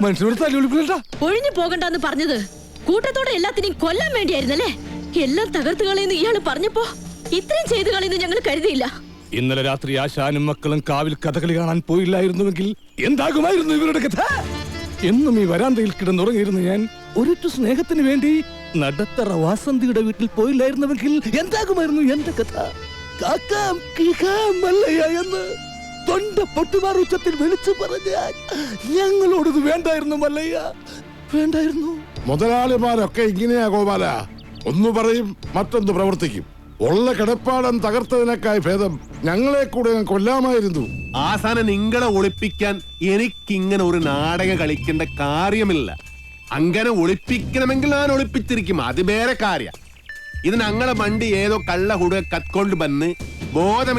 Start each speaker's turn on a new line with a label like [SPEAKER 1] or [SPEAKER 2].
[SPEAKER 1] മനുഷ്യനോട് തല്ലുവിളിക്കില്ല.
[SPEAKER 2] ഒഴിഞ്ഞു പോകണ്ടെന്ന് പറഞ്ഞത് കൂട്ടത്തോടെ എല്ലാത്തിനെയും കൊല്ലാൻ വേണ്ടിയായിരുന്നല്ലേ? എല്ലാം തകർത്ത് കളയുന്നു ഇയാള് പറഞ്ഞപ്പോ ഇത്രയും ചെയ്തു കളയുന്നു ഞങ്ങൾ കരുതിയില്ല.
[SPEAKER 1] ഇന്നലെ രാത്രി ആശാനും മക്കളും കാവിൽ കഥകളി കാണാൻ പോയില്ലായിരുന്നുവെങ്കിൽ എന്താകുമായിരുന്നു ഇവരുടെ കഥ? എന്നും ഈ വരാന്തയിൽ കിടന്നുറങ്ങിയിരുന്നു ഞാൻ. ഒരിറ്റു സ്നേഹത്തിന് വേണ്ടി നടത്തറ വാസന്തിയുടെ വീട്ടിൽ പോയില്ലായിരുന്നുവെങ്കിൽ എന്താകുമായിരുന്നു എന്റെ കഥ? കാക്കാം കീക്കാം മല്ലയ്യ എന്ന് തൊണ്ട പൊട്ടുമാർ ഉച്ചത്തിൽ വിളിച്ചു പറഞ്ഞാൽ ഞങ്ങളോടത് വേണ്ടായിരുന്നു മല്ലയ്യ, വേണ്ടായിരുന്നു.
[SPEAKER 3] മുതലാളിമാരൊക്കെ ഇങ്ങനെയാ ഗോപാല. ഒന്ന് പറയും മറ്റൊന്ന് പ്രവർത്തിക്കും. ഉള്ള കിടപ്പാടം തകർത്തതിനേക്കായി ഭേദം ഞങ്ങളെ കൂടെ കൊല്ലാമായിരുന്നു.
[SPEAKER 4] ആസാനം നിങ്ങളെ ഒളിപ്പിക്കാൻ എനിക്കിങ്ങനെ ഒരു നാടകം കളിക്കേണ്ട കാര്യമില്ല. അങ്ങനെ ഒളിപ്പിക്കണമെങ്കിൽ ഞാൻ ഒളിപ്പിച്ചിരിക്കും, അത് വേറെ കാര്യം. ഇത് ഞങ്ങളെ വണ്ടി ഏതോ കള്ള ഹുട കത്കൊണ്ട് വന്ന് ബോധമില്ല